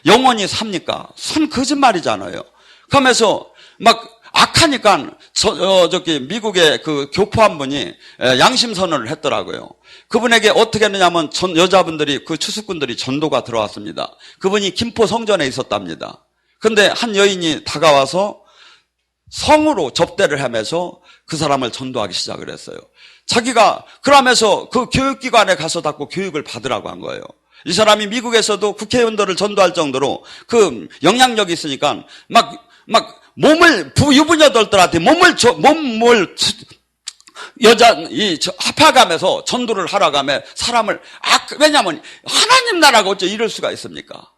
영원히 삽니까? 선 거짓말이잖아요. 그러면서 막 악하니까 저기 미국의 그 교포 한 분이 양심 선언을 했더라고요. 그분에게 어떻게 했느냐면 여자분들이 그 추수꾼들이 전도가 들어왔습니다. 그분이 김포 성전에 있었답니다. 그런데 한 여인이 다가와서 성으로 접대를 하면서 그 사람을 전도하기 시작을 했어요. 자기가 그러면서 그 교육기관에 가서 자꾸 교육을 받으라고 한 거예요. 이 사람이 미국에서도 국회의원들을 전도할 정도로 그 영향력이 있으니까 막 유부녀들한테 몸을 합해가면서 전도를 하라고 하며 사람을 왜냐하면 하나님 나라가 어째 이럴 수가 있습니까?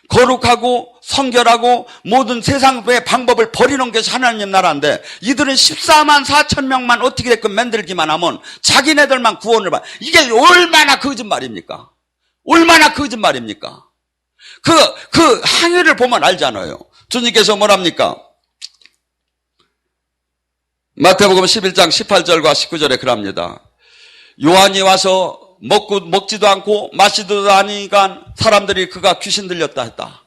거룩하고 성결하고 모든 세상의 방법을 버리는 것이 하나님 나라인데 이들은 14만 4천 명만 어떻게 됐건 만들기만 하면 자기네들만 구원을 받. 이게 얼마나 거짓말입니까? 얼마나 거짓말입니까? 그 행위를 보면 알잖아요. 주님께서 뭐랍니까? 마태복음 11장 18절과 19절에 그럽니다. 요한이 와서 먹지도 않고 마시지도 않으니까 사람들이 그가 귀신 들렸다 했다.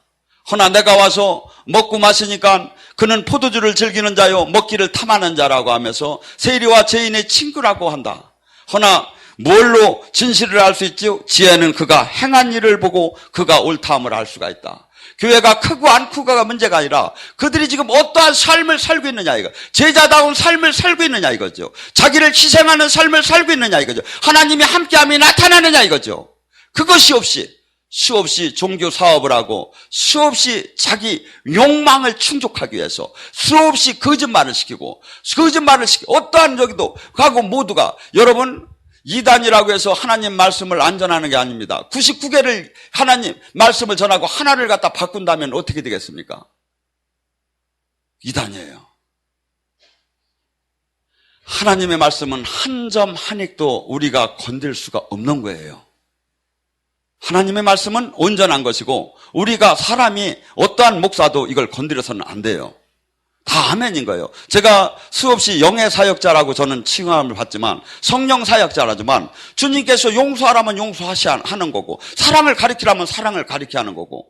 허나 내가 와서 먹고 마시니까 그는 포도주를 즐기는 자요 먹기를 탐하는 자라고 하면서 세리와 죄인의 친구라고 한다. 허나 뭘로 진실을 알 수 있지요? 지혜는 그가 행한 일을 보고 그가 옳다함을 알 수가 있다. 교회가 크고 안 크고가 문제가 아니라 그들이 지금 어떠한 삶을 살고 있느냐 이거. 제자다운 삶을 살고 있느냐 이거죠. 자기를 희생하는 삶을 살고 있느냐 이거죠. 하나님이 함께함이 나타나느냐 이거죠. 그것이 없이 수없이 종교 사업을 하고 수없이 자기 욕망을 충족하기 위해서 수없이 거짓말을 시키고 어떠한 저기도 하고 모두가 여러분 이단이라고 해서 하나님 말씀을 안 전하는 게 아닙니다. 99개를 하나님 말씀을 전하고 하나를 갖다 바꾼다면 어떻게 되겠습니까? 이단이에요. 하나님의 말씀은 한 점 한 익도 우리가 건들 수가 없는 거예요. 하나님의 말씀은 온전한 것이고 우리가 사람이 어떠한 목사도 이걸 건드려서는 안 돼요. 다 아멘인 거예요. 제가 수없이 영의 사역자라고 저는 칭함을 받지만 성령 사역자라지만 주님께서 용서하라면 용서하는 거고 사랑을 가리키라면 사랑을 가리켜야 하는 거고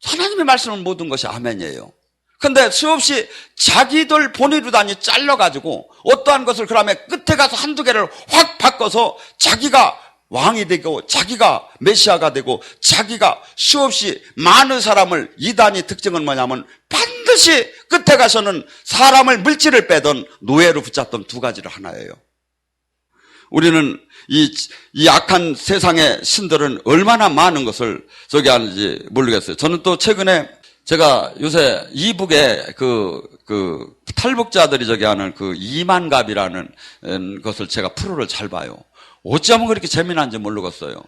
하나님의 말씀은 모든 것이 아멘이에요. 근데 수없이 자기들 본의로다니 잘라가지고 어떠한 것을 그러면 끝에 가서 한두 개를 확 바꿔서 자기가 왕이 되고 자기가 메시아가 되고 자기가 수없이 많은 사람을 이단의 특징은 뭐냐면 반드시 끝에 가서는 사람을 물질을 빼던 노예로 붙잡던 두 가지를 하나예요. 우리는 이 악한 세상의 신들은 얼마나 많은 것을 저기 하는지 모르겠어요. 저는 또 최근에 제가 요새 이북에 그 탈북자들이 저기 하는 그 이만갑이라는 것을 제가 프로를 잘 봐요. 어찌하면 그렇게 재미난지 모르겠어요.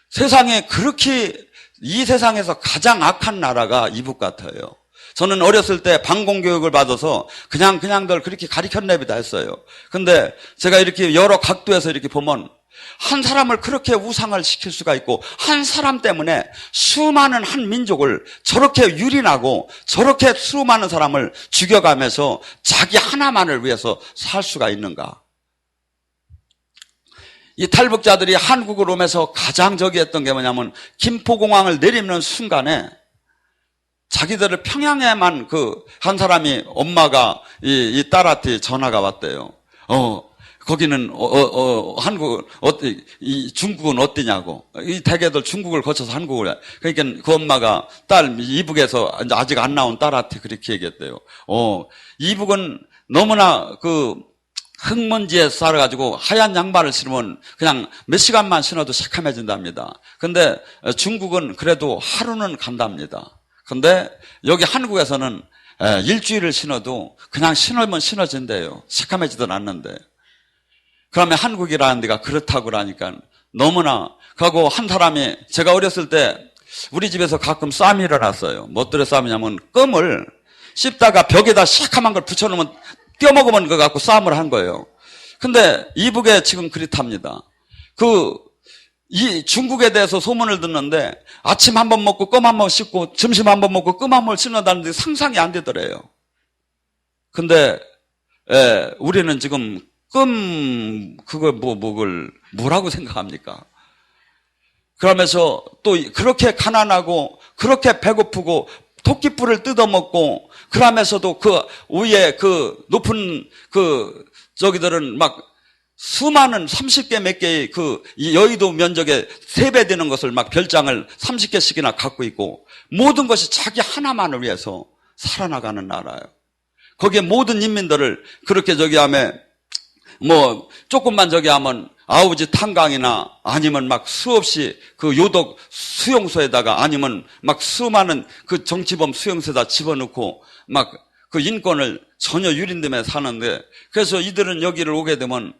세상에 그렇게 이 세상에서 가장 악한 나라가 이북 같아요. 저는 어렸을 때 방공교육을 받아서 그냥들 그렇게 가리켰네비다 했어요. 근데 제가 이렇게 여러 각도에서 이렇게 보면 한 사람을 그렇게 우상을 시킬 수가 있고, 한 사람 때문에 수많은 한 민족을 저렇게 유린하고 저렇게 수많은 사람을 죽여가면서 자기 하나만을 위해서 살 수가 있는가? 이 탈북자들이 한국을 오면서 가장 저기 했던 게 뭐냐면, 김포공항을 내리는 순간에 자기들을 평양에만 한 사람이, 엄마가 이 딸한테 전화가 왔대요. 거기는 한국 이 중국은 어디냐고. 이 대개들 중국을 거쳐서 한국을 해. 그러니까 그 엄마가 딸 이북에서 아직 안 나온 딸한테 그렇게 얘기했대요. 이북은 너무나 흙먼지에 살아가지고 하얀 양말을 신으면 그냥 몇 시간만 신어도 새카매진답니다. 근데 중국은 그래도 하루는 간답니다. 근데 여기 한국에서는 일주일을 신어도 그냥 신으면 신어진대요. 새카매지도 않는데. 그러면 한국이라는 데가 그렇다고 그러니까 너무나. 그리고 한 사람이, 제가 어렸을 때 우리 집에서 가끔 쌈이 일어났어요. 뭐 때문에 쌈이냐면, 껌을 씹다가 벽에다 시커먼 걸 붙여놓으면 떼어먹으면 그거 갖고 쌈을 한 거예요. 근데 이북에 지금 그렇답니다. 이 중국에 대해서 소문을 듣는데, 아침 한 번 먹고 껌 한 번 씹고 점심 한 번 먹고 껌 한 번 씹는다는데 상상이 안 되더래요. 근데 우리는 지금 그걸 뭐라고 생각합니까? 그러면서 또 그렇게 가난하고 그렇게 배고프고 토끼뿔을 뜯어먹고, 그러면서도 그 위에 높은 저기들은 막 수많은 30개 몇 개의 이 여의도 면적에 3배 되는 것을 막 별장을 30개씩이나 갖고 있고, 모든 것이 자기 하나만을 위해서 살아나가는 나라예요. 거기에 모든 인민들을 그렇게 조금만 하면 아우지 탄강이나 아니면 막 수없이 요독 수용소에다가, 아니면 막 수많은 정치범 수용소에다 집어넣고 막 인권을 전혀 유린되며 사는데, 그래서 이들은 여기를 오게 되면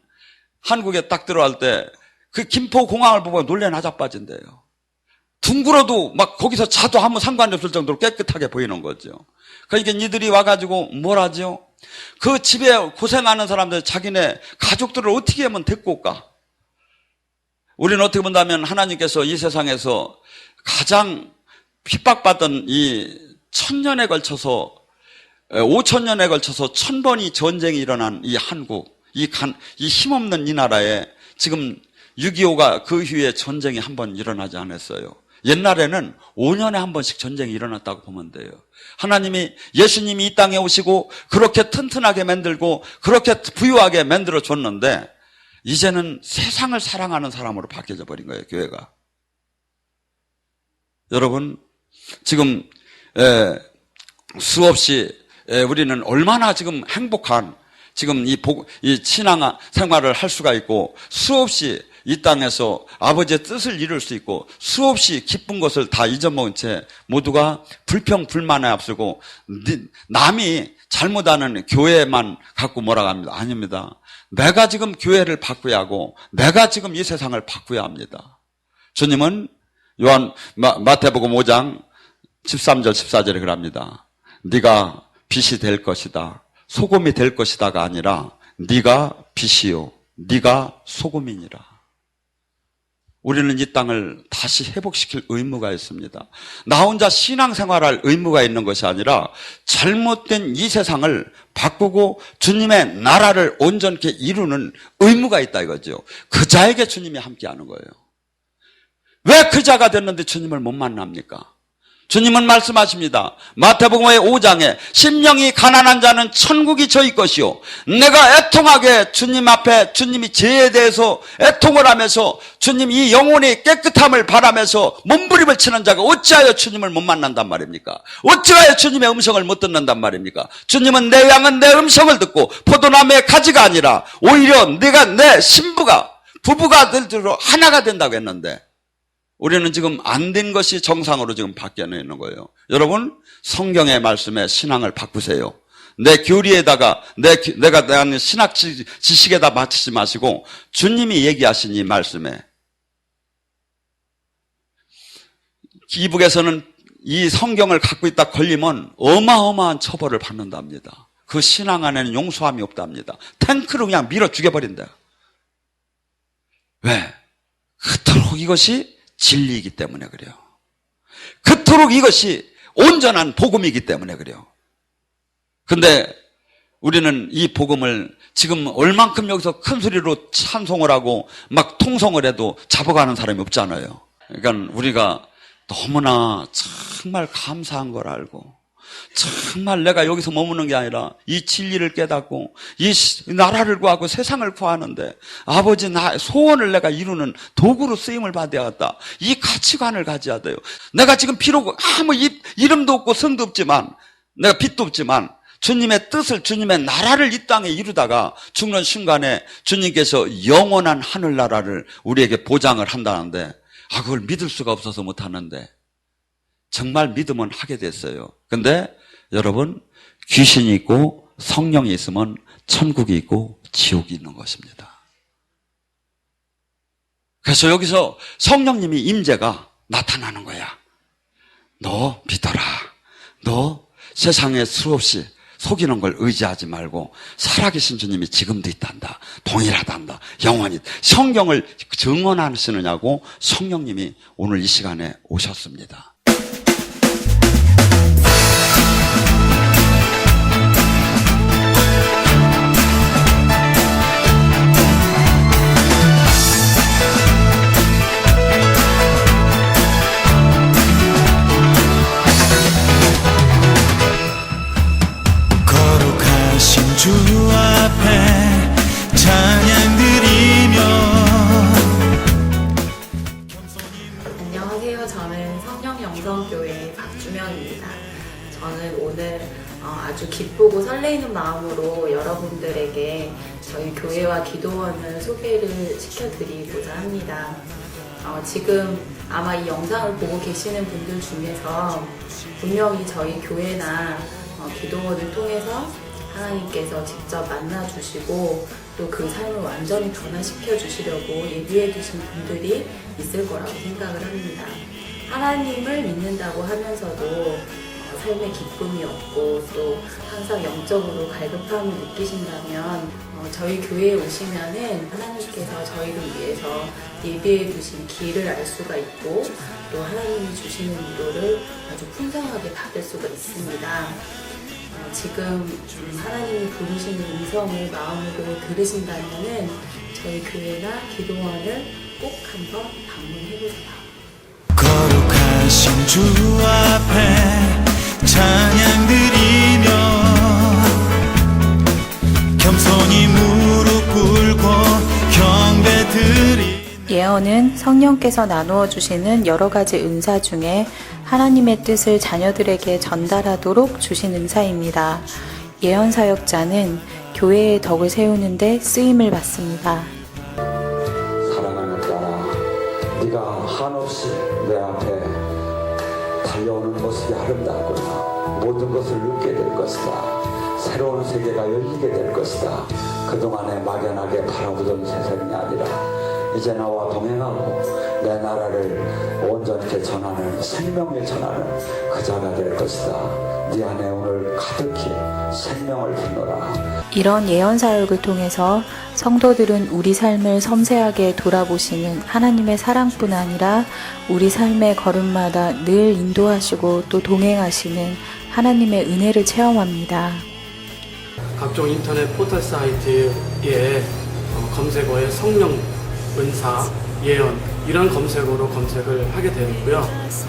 한국에 딱 들어갈 때 김포공항을 보고 놀래 나자빠진대요. 둥그러도 막 거기서 자도 아무 상관이 없을 정도로 깨끗하게 보이는 거죠. 그러니까 이들이 와가지고 뭘 하죠? 그 집에 고생하는 사람들, 자기네 가족들을 어떻게 하면 데리고 올까? 우리는 어떻게 본다면 하나님께서 이 세상에서 가장 핍박받던 이 1000년에 걸쳐서 5000년에 걸쳐서 1000번이 전쟁이 일어난 이 한국, 이 힘없는 이 나라에 지금 6.25가 그 후에 전쟁이 한 번 일어나지 않았어요. 옛날에는 5년에 한 번씩 전쟁이 일어났다고 보면 돼요. 하나님이, 예수님이 이 땅에 오시고 그렇게 튼튼하게 만들고 그렇게 부유하게 만들어 줬는데, 이제는 세상을 사랑하는 사람으로 바뀌어져 버린 거예요, 교회가. 여러분, 지금 수없이 우리는 얼마나 지금 행복한 지금 이 신앙 생활을 할 수가 있고, 수없이 이 땅에서 아버지의 뜻을 이룰 수 있고, 수없이 기쁜 것을 다 잊어먹은 채 모두가 불평 불만에 앞서고, 남이 잘못하는 교회만 갖고 뭐라고 합니다. 아닙니다. 내가 지금 교회를 바꾸어야 하고, 내가 지금 이 세상을 바꾸어야 합니다. 주님은 마태복음 5장 13절 14절에 그럽니다. 네가 빛이 될 것이다, 소금이 될 것이다가 아니라 네가 빛이요 네가 소금이니라. 우리는 이 땅을 다시 회복시킬 의무가 있습니다. 나 혼자 신앙생활할 의무가 있는 것이 아니라 잘못된 이 세상을 바꾸고 주님의 나라를 온전케 이루는 의무가 있다 이거죠. 그 자에게 주님이 함께하는 거예요. 왜 그 자가 됐는데 주님을 못 만납니까? 주님은 말씀하십니다. 마태복음의 5장에 심령이 가난한 자는 천국이 저희 것이요, 내가 애통하게 주님 앞에, 주님이 죄에 대해서 애통을 하면서 주님 이 영혼이 깨끗함을 바라면서 몸부림을 치는 자가 어찌하여 주님을 못 만난단 말입니까? 어찌하여 주님의 음성을 못 듣는단 말입니까? 주님은 내 양은 내 음성을 듣고 포도나무의 가지가 아니라 오히려 내가 내 신부가, 부부가 들도록 하나가 된다고 했는데, 우리는 지금 안 된 것이 정상으로 지금 바뀌어 있는 거예요. 여러분, 성경의 말씀에 신앙을 바꾸세요. 내 교리에다가 내가 대한 신학 지식에다 맞추지 마시고 주님이 얘기하신 이 말씀에. 이북에서는 이 성경을 갖고 있다 걸리면 어마어마한 처벌을 받는답니다. 그 신앙 안에는 용서함이 없답니다. 탱크로 그냥 밀어 죽여버린다. 왜? 그토록 이것이 진리이기 때문에 그래요. 그토록 이것이 온전한 복음이기 때문에 그래요. 근데 우리는 이 복음을 지금 얼만큼 여기서 큰 소리로 찬송을 하고 막 통성을 해도 잡아가는 사람이 없잖아요. 그러니까 우리가 너무나 정말 감사한 걸 알고 정말 내가 여기서 머무는 게 아니라 이 진리를 깨닫고 이 나라를 구하고 세상을 구하는데 아버지 소원을 내가 이루는 도구로 쓰임을 받아야겠다. 이 가치관을 가져야 돼요. 내가 지금 비록 아무 이름도 없고 성도 없지만 내가 빚도 없지만 주님의 뜻을 주님의 나라를 이 땅에 이루다가 죽는 순간에 주님께서 영원한 하늘나라를 우리에게 보장을 한다는데 그걸 믿을 수가 없어서 못하는데 정말 믿으면 하게 됐어요. 근데 여러분 귀신이 있고 성령이 있으면 천국이 있고 지옥이 있는 것입니다. 그래서 여기서 성령님이 임재가 나타나는 거야. 너 믿어라. 너 세상에 수없이 속이는 걸 의지하지 말고 살아계신 주님이 지금도 있단다. 동일하단다. 영원히. 성경을 증언하시느냐고 성령님이 오늘 이 시간에 오셨습니다. 주 앞에 찬양 드리며. 안녕하세요. 저는 성령영성교회 박주명입니다. 저는 오늘 아주 기쁘고 설레이는 마음으로 여러분들에게 저희 교회와 기도원을 소개를 시켜드리고자 합니다. 지금 아마 이 영상을 보고 계시는 분들 중에서 분명히 저희 교회나 기도원을 통해서 하나님께서 직접 만나주시고 또 그 삶을 완전히 변화시켜 주시려고 예비해 두신 분들이 있을 거라고 생각을 합니다. 하나님을 믿는다고 하면서도 삶의 기쁨이 없고 또 항상 영적으로 갈급함을 느끼신다면 저희 교회에 오시면은 하나님께서 저희를 위해서 예비해 두신 길을 알 수가 있고 또 하나님이 주시는 위로를 아주 풍성하게 받을 수가 있습니다. 지금 하나님이 부르시는 음성을 마음으로 들으신다면은 저희 교회나 기도원을 꼭 한번 방문해보세요. 거룩하신 주 앞에 찬양 드리며 겸손히 무릎 꿇고 경배 드리. 예언은 성령께서 나누어 주시는 여러 가지 은사 중에 하나님의 뜻을 자녀들에게 전달하도록 주신 은사입니다. 예언 사역자는 교회의 덕을 세우는 데 쓰임을 받습니다. 사랑하는 딸아, 네가 한없이 내 앞에 달려오는 모습이 아름답구나. 모든 것을 느끼게 될 것이다. 새로운 세계가 열리게 될 것이다. 그동안에 막연하게 바라보던 세상이 아니라 이제 나와 동행하고 내 나라를 온전히 전하는 생명을 전하는 그 자가 될 것이다. 네 안에 오늘 가득히 생명을 품노라. 이런 예언 사역을 통해서 성도들은 우리 삶을 섬세하게 돌아보시는 하나님의 사랑뿐 아니라 우리 삶의 걸음마다 늘 인도하시고 또 동행하시는 하나님의 은혜를 체험합니다. 각종 인터넷 포털 사이트에 검색어에 성령, 은사, 예언 이런 검색어로 검색을 하게 되었고요.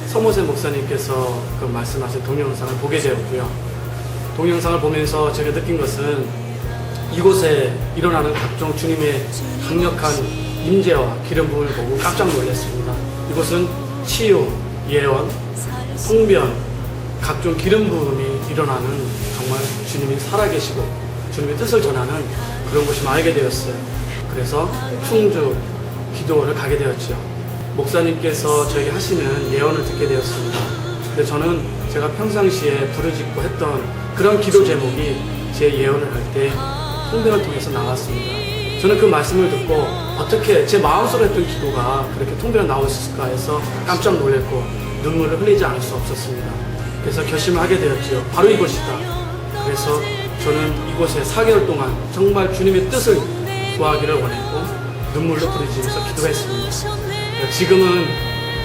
서모세 목사님께서 그 말씀하신 동영상을 보게 되었고요. 동영상을 보면서 제가 느낀 것은 이곳에 일어나는 각종 주님의 강력한 임재와 기름 부음을 보고 깜짝 놀랐습니다. 이곳은 치유, 예언, 성변, 각종 기름 부음이 일어나는 정말 주님이 살아계시고 주님의 뜻을 전하는 그런 곳이 알게 되었어요. 그래서 충주 기도원을 가게 되었죠. 목사님께서 저에게 하시는 예언을 듣게 되었습니다. 근데 저는 제가 평상시에 부르짖고 했던 그런 기도 제목이 제 예언을 할 때 통변을 통해서 나왔습니다. 저는 그 말씀을 듣고 어떻게 제 마음속에 했던 기도가 그렇게 통변에 나올 수 있을까 해서 깜짝 놀랐고 눈물을 흘리지 않을 수 없었습니다. 그래서 결심을 하게 되었지요. 바로 이곳이다. 그래서 저는 이곳에 4개월 동안 정말 주님의 뜻을 구하기를 원했고 눈물로 부르짖으면서 기도했습니다. 지금은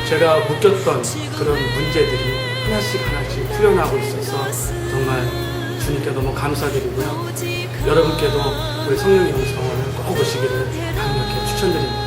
제가 묶였던 그런 문제들이 하나씩 풀려나고 있어서 정말 주님께 너무 감사드리고요. 여러분께도 우리 성령 영성을 꼭 오시기를 강력히 추천드립니다.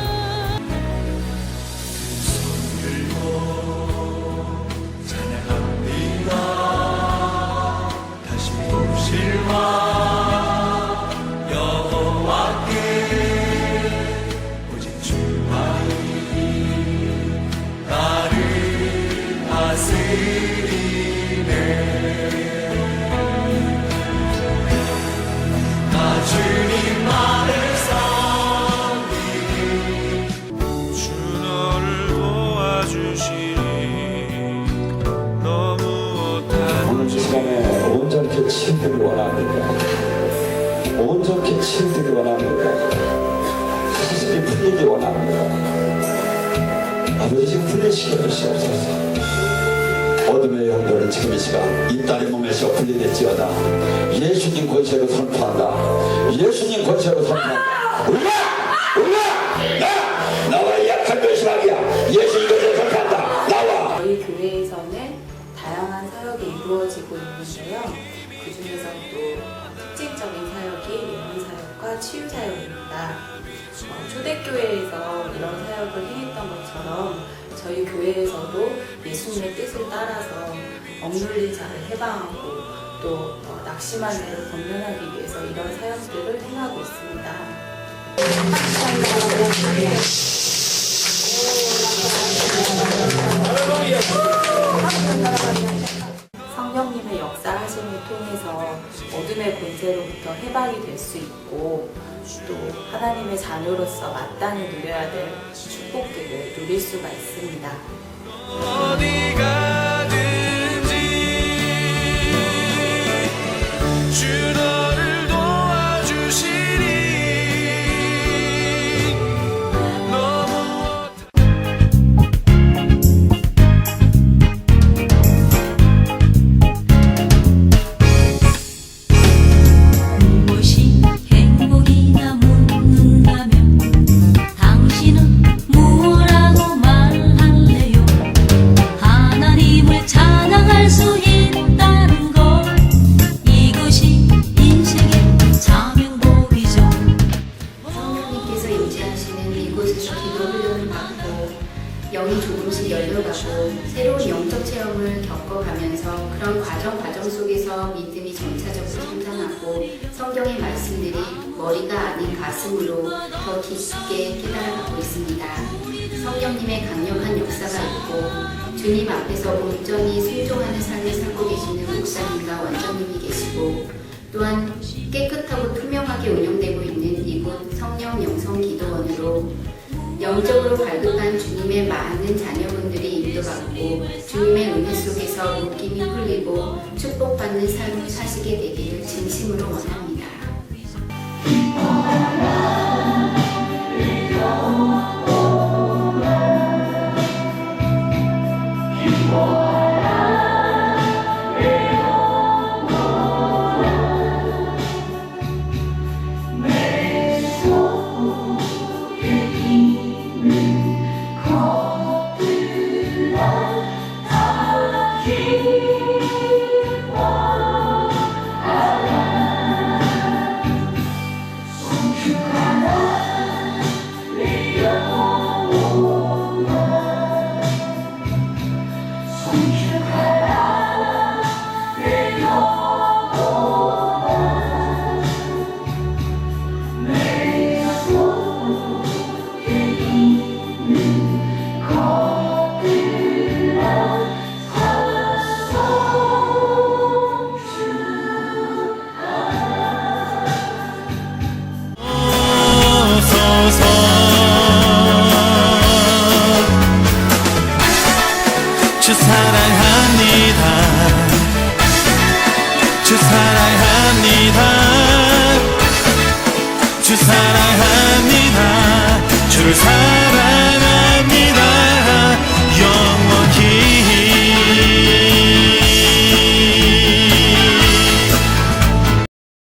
주 너를 도와주시니 너무 못한 오늘 이 시간에 온전히 치유되길 원합니다. 온전히 치유되길 원합니다. 시스템이 풀리길 원합니다. 아버지 지금 풀리시켜 주시옵소서. 어둠의 영들을 지금 이 시간 이 딸의 몸에서 분리될지어다. 예수님 권세로 선포한다. 예수님 권세로 선포한다. 올라! 나와 약한 멸시막이야. 예수님 권세로 선포한다. 나와! 저희 교회에서는 다양한 사역이 이루어지고 있는데요. 그 중에서도 특징적인 사역이 예언 사역과 치유 사역입니다. 초대교회에서 이런 사역을 행했던 것처럼 저희 교회에서도 예수님의 뜻을 따라서 억눌린 자를 해방하고 또 낙심한 자를 권면하기 위해서 이런 사역들을 행하고 있습니다. 성령님의 역사하심을 통해서 어둠의 권세로부터 해방이 될 수 있고 또 하나님의 자녀로서 마땅히 누려야 될 축복들을 누릴 수가 있습니다. 어디 가든지 주 너를 도와주시니 너무 무엇이 행복이냐 묻는다면 당신은 무엇라고 말할래요? 하나님을 찬양할 수 있다는 것 이것이 인생의 자명복이죠. 성령님께서 임재하시는 이곳에서 기도 훈련을 받고 영이 조금씩 열려가고 새로운 영적 체험을 겪어가면서 그런 과정 속에서 믿음이 점차적으로 성장하고 성경의 말씀들이 머리가 아닌 가슴으로 더 깊게 깨달아가고 있습니다. 성령님의 강력한 역사가 있고 주님 앞에서 온전히 순종하는 삶을 살고 계시는 목사님과 원장님이 계시고 또한 깨끗하고 투명하게 운영되고 있는 이곳 성령 영성 기도원으로 영적으로 발급한 주님의 많은 자녀분들이 인도받고 주님의 은혜 속에서 묶임이 풀리고 축복받는 삶을 사시게 되기를 진심으로 원합니다. 주 사랑합니다. 주 사랑합니다. 주 사랑합니다. 주를 사랑